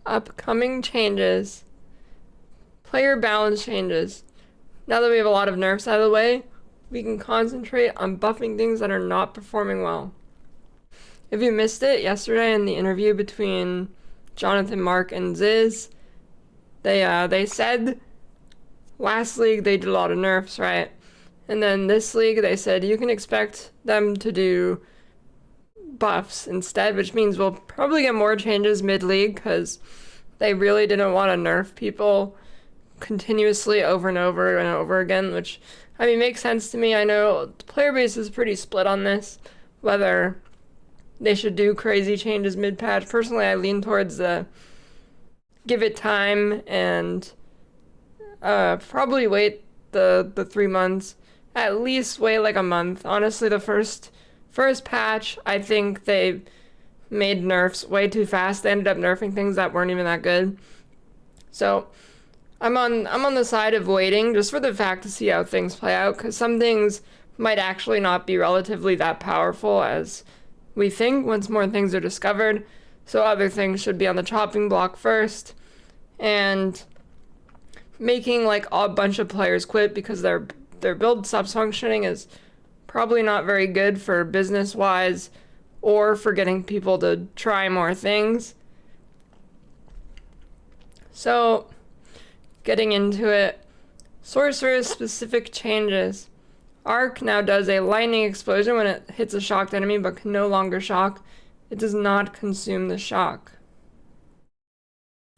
Upcoming changes. Player balance changes. Now that we have a lot of nerfs out of the way, we can concentrate on buffing things that are not performing well. If you missed it yesterday in the interview between Jonathan, Mark, and Ziz, they said last league they did a lot of nerfs, right? And then this league they said you can expect them to do buffs instead, which means we'll probably get more changes mid-league because they really didn't want to nerf people continuously over and over and over again, which, I mean, makes sense to me. I know the player base is pretty split on this, whether they should do crazy changes mid-patch. Personally, I lean towards the give it time and probably wait the 3 months. At least wait like a month. Honestly, the first patch, I think they made nerfs way too fast. They ended up nerfing things that weren't even that good. So I'm on the side of waiting just for the fact to see how things play out, because some things might actually not be relatively that powerful as we think once more things are discovered. So other things should be on the chopping block first, and making like a bunch of players quit because their build stops functioning is probably not very good for business wise or for getting people to try more things. So getting into it, sorcerer's specific changes. Arc now does a lightning explosion when it hits a shocked enemy but can no longer shock. It does not consume the shock.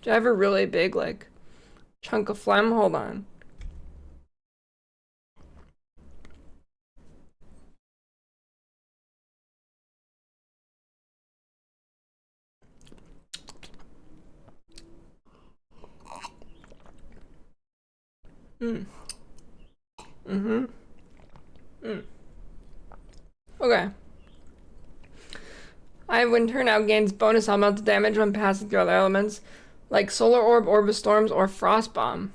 Do I have a really big like chunk of phlegm? Hold on. Okay. Winter now gains bonus elemental damage when passing through other elements, like Solar Orb, Orb of Storms, or Frost Bomb.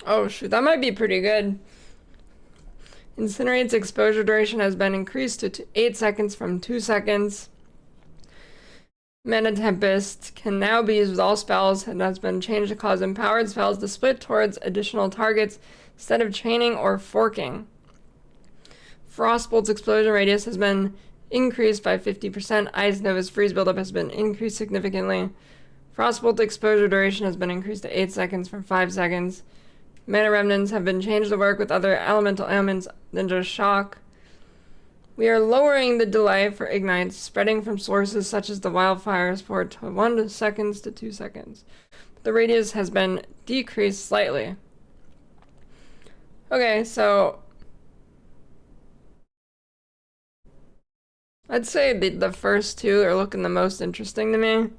Oh shoot, that might be pretty good. Incinerate's exposure duration has been increased to 8 seconds from 2 seconds. Mana Tempest can now be used with all spells and has been changed to cause empowered spells to split towards additional targets instead of chaining or forking. Frostbolt's explosion radius has been increased by 50%. Ice Nova's freeze buildup has been increased significantly. Frostbolt exposure duration has been increased to 8 seconds from 5 seconds. Mana Remnants have been changed to work with other elemental ailments than just shock. We are lowering the delay for ignites, spreading from sources such as the wildfire sport to 1 seconds to 2 seconds. The radius has been decreased slightly. Okay, so I'd say the first two are looking the most interesting to me.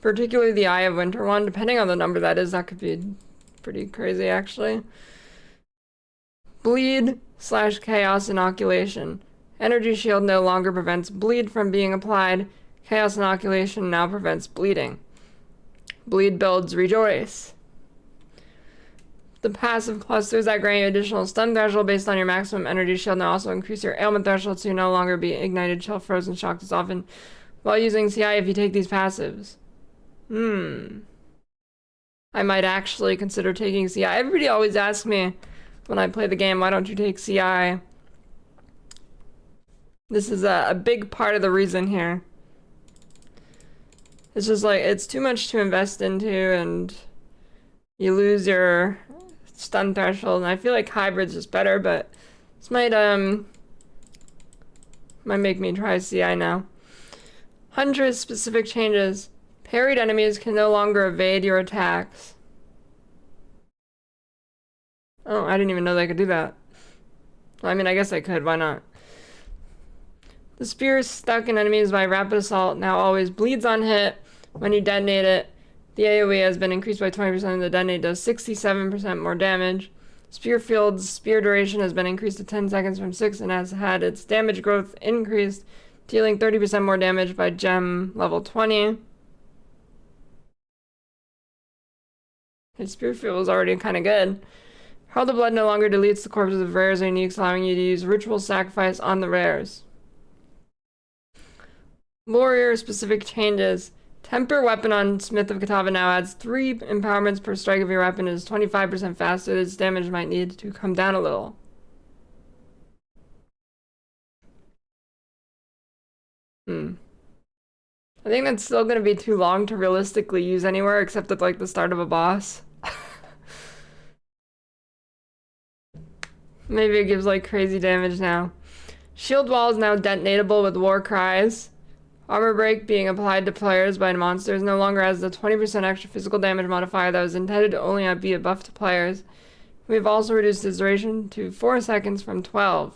Particularly the Eye of Winter one, depending on the number that is, that could be pretty crazy actually. Bleed / Chaos Inoculation. Energy Shield no longer prevents bleed from being applied. Chaos Inoculation now prevents bleeding. Bleed builds Rejoice. The passive clusters that grant you additional stun threshold based on your maximum energy shield now also increase your ailment threshold, so you no longer be ignited, chill, frozen, shocked as often while using CI if you take these passives. I might actually consider taking CI. Everybody always asks me when I play the game, why don't you take CI? This is a big part of the reason here. It's just like, it's too much to invest into and you lose your stun threshold, and I feel like hybrid's just better, but this might make me try CI now. Huntress specific changes. Parried enemies can no longer evade your attacks. Oh, I didn't even know they could do that. Well, I mean, I guess I could, why not? The spear stuck in enemies by rapid assault now always bleeds on hit when you detonate it. The AoE has been increased by 20% and the detonate does 67% more damage. Spear field's spear duration has been increased to 10 seconds from 6 and has had its damage growth increased, dealing 30% more damage by gem level 20. His spear field was already kind of good. Herald of Blood no longer deletes the corpses of rares and uniques, allowing you to use ritual sacrifice on the rares. Warrior specific changes. Temper weapon on Smith of Katava now adds 3 empowerments per strike of your weapon. It is 25% faster. Its damage might need to come down a little. I think that's still gonna be too long to realistically use anywhere except at like the start of a boss. Maybe it gives like crazy damage now. Shield wall is now detonatable with war cries. Armor break being applied to players by monsters no longer has the 20% extra physical damage modifier that was intended to only be a buff to players. We've also reduced its duration to 4 seconds from 12.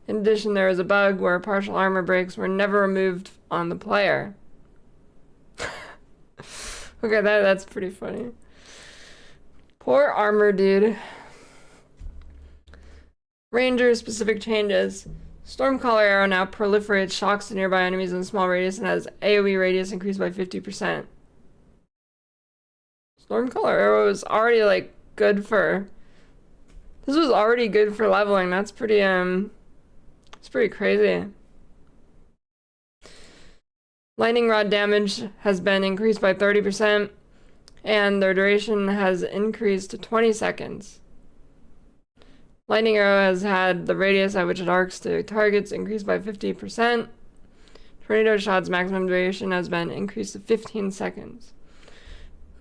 In addition, there is a bug where partial armor breaks were never removed on the player. Okay, that's pretty funny. Poor armor dude. Ranger specific changes. Stormcaller arrow now proliferates shocks to nearby enemies in a small radius and has AoE radius increased by 50%. Stormcaller arrow is already like good for... This was already good for leveling. That's pretty it's pretty crazy. Lightning rod damage has been increased by 30% and their duration has increased to 20 seconds. Lightning arrow has had the radius at which it arcs to targets increased by 50%. Tornado shot's maximum duration has been increased to 15 seconds.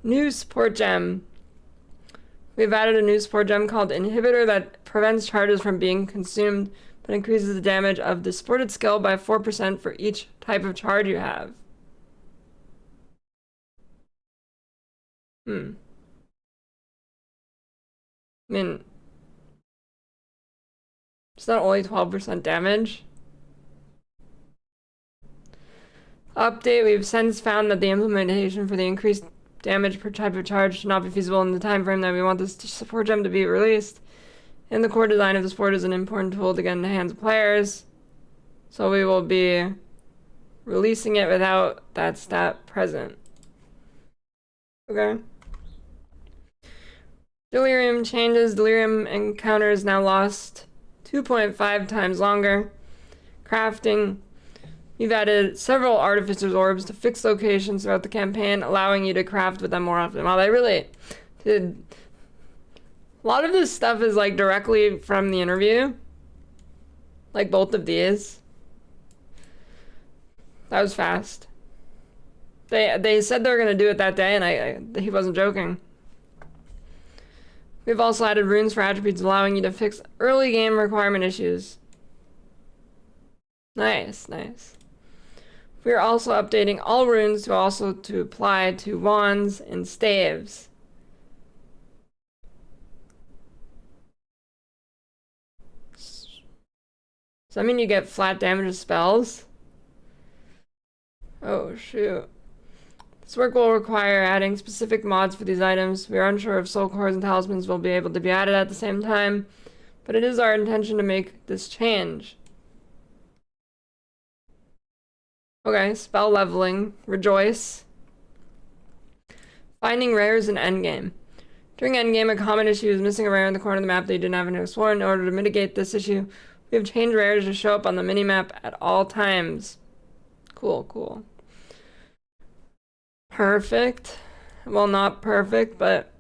New support gem. We've added a new support gem called Inhibitor that prevents charges from being consumed but increases the damage of the supported skill by 4% for each type of charge you have. I mean, it's not only 12% damage. Update, we've since found that the implementation for the increased damage per type of charge should not be feasible in the time frame that we want this support gem to be released. And the core design of the support is an important tool to get in the hands of players. So we will be releasing it without that stat present. Okay. Delirium changes. Delirium encounters now lost 2.5 times longer. Crafting. We've added several Artificer's Orbs to fixed locations throughout the campaign, allowing you to craft with them more often. Wow, they really did. A lot of this stuff is like directly from the interview. Like both of these. That was fast. They said they were going to do it that day, and he wasn't joking. We've also added runes for attributes, allowing you to fix early game requirement issues. Nice, nice. We are also updating all runes to apply to wands and staves. Does that mean you get flat damage of spells? Oh, shoot. This work will require adding specific mods for these items. We are unsure if soul cores and talismans will be able to be added at the same time, but it is our intention to make this change. Okay, spell leveling. Rejoice. Finding rares in endgame. During endgame, a common issue is missing a rare in the corner of the map that you didn't have in Explorer. In order to mitigate this issue, we have changed rares to show up on the minimap at all times. Cool, cool. Perfect. Well, not perfect, but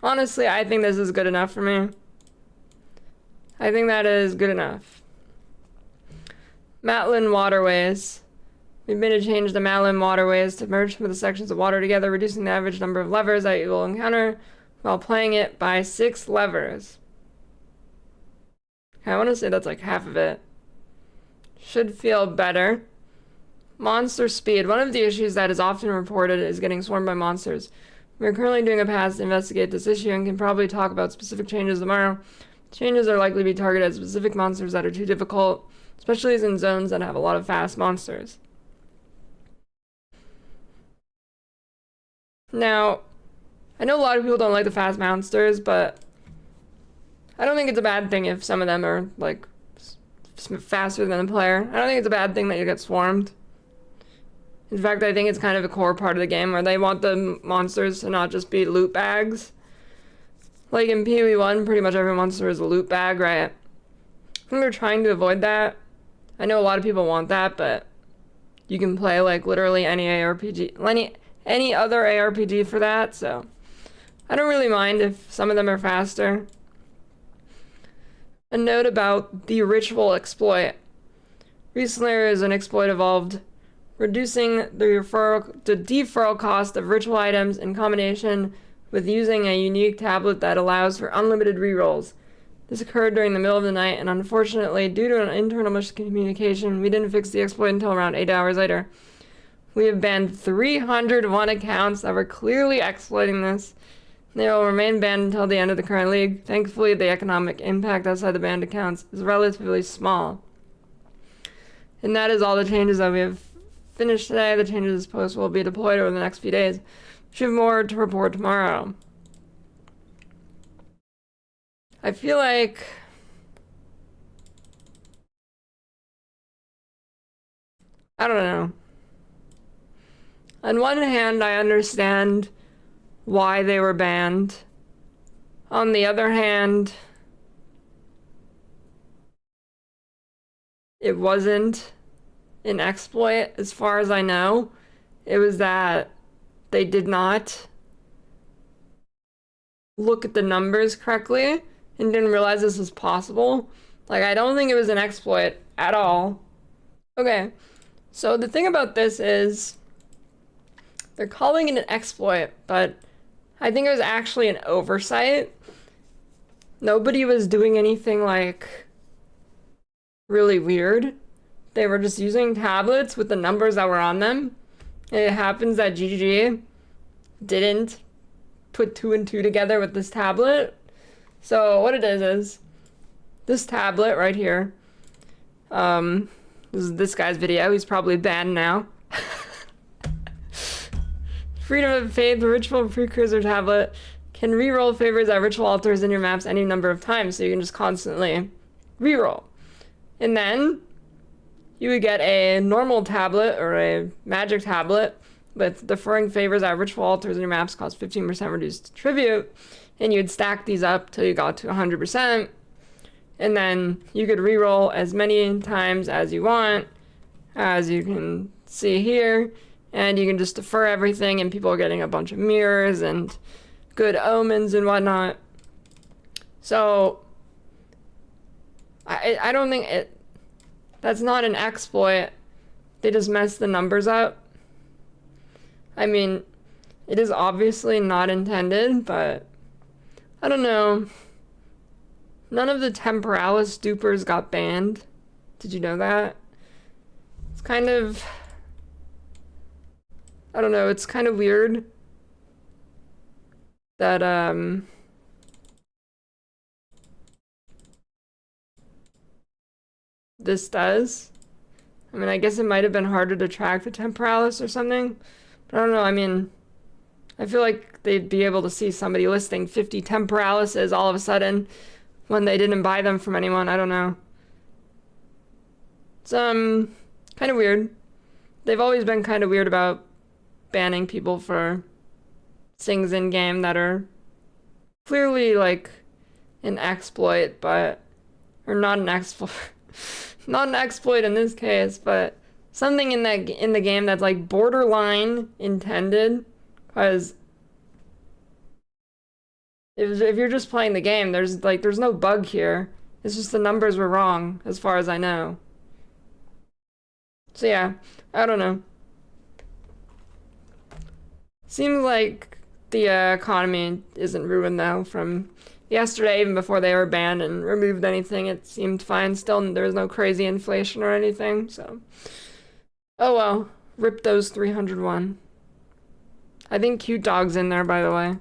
honestly, I think this is good enough for me. I think that is good enough. Matlin Waterways. We've made a change to Matlin Waterways to merge some of the sections of water together, reducing the average number of levers that you will encounter while playing it by 6 levers. Okay, I want to say that's like half of it. Should feel better. Monster speed. One of the issues that is often reported is getting swarmed by monsters. We're currently doing a pass to investigate this issue and can probably talk about specific changes tomorrow. Changes are likely to be targeted at specific monsters that are too difficult, especially in zones that have a lot of fast monsters. Now, I know a lot of people don't like the fast monsters, but I don't think it's a bad thing if some of them are like faster than the player. I don't think it's a bad thing that you get swarmed. In fact, I think it's kind of a core part of the game where they want the monsters to not just be loot bags. Like in PoE1, pretty much every monster is a loot bag, right? I think they're trying to avoid that. I know a lot of people want that, but you can play like literally any ARPG, any other ARPG for that, so I don't really mind if some of them are faster. A note about the ritual exploit. Recently there is an exploit evolved reducing the deferral cost of ritual items in combination with using a unique tablet that allows for unlimited rerolls. This occurred during the middle of the night, and unfortunately, due to an internal miscommunication, we didn't fix the exploit until around 8 hours later. We have banned 301 accounts that were clearly exploiting this. They will remain banned until the end of the current league. Thankfully, the economic impact outside the banned accounts is relatively small. And that is all the changes that we have finished today. The changes of this post will be deployed over the next few days. We should have more to report tomorrow. I feel like I don't know. On one hand, I understand why they were banned. On the other hand, it wasn't an exploit as far as I know. It was that they did not look at the numbers correctly and didn't realize this was possible. Like, I don't think it was an exploit at all. Okay, so the thing about this is they're calling it an exploit, but I think it was actually an oversight. Nobody was doing anything like really weird. They were just using tablets with the numbers that were on them. And it happens that GGG didn't put 2 and 2 together with this tablet. So what it is this tablet right here. This is this guy's video. He's probably banned now. Freedom of Faith Ritual Precursor tablet can reroll favors at ritual altars in your maps any number of times, so you can just constantly reroll. And then you would get a normal tablet or a magic tablet with deferring favors at ritual altars in your maps cost 15% reduced tribute, and you'd stack these up till you got to 100%, and then you could reroll as many times as you want, as you can see here, and you can just defer everything, and people are getting a bunch of mirrors and good omens and whatnot. So I don't think that's not an exploit. They just messed the numbers up. I mean, it is obviously not intended, but I don't know. None of the Temporalis dupers got banned. Did you know that? It's kind of, I don't know, it's kind of weird that this does. I mean, I guess it might have been harder to track the Temporalis or something, but I don't know. I mean, I feel like they'd be able to see somebody listing 50 Temporalises all of a sudden when they didn't buy them from anyone. I don't know. It's kind of weird. They've always been kind of weird about banning people for things in game that are clearly like an exploit, but or not an exploit. Not an exploit in this case, but something in the game that's like borderline intended, because if you're just playing the game, there's no bug here. It's just the numbers were wrong as far as I know. So yeah, I don't know. Seems like the economy isn't ruined though from yesterday, even before they were banned and removed anything. It seemed fine still. There was no crazy inflation or anything, so oh well. Rip those 301. I think Cute Dog's in there, by the way.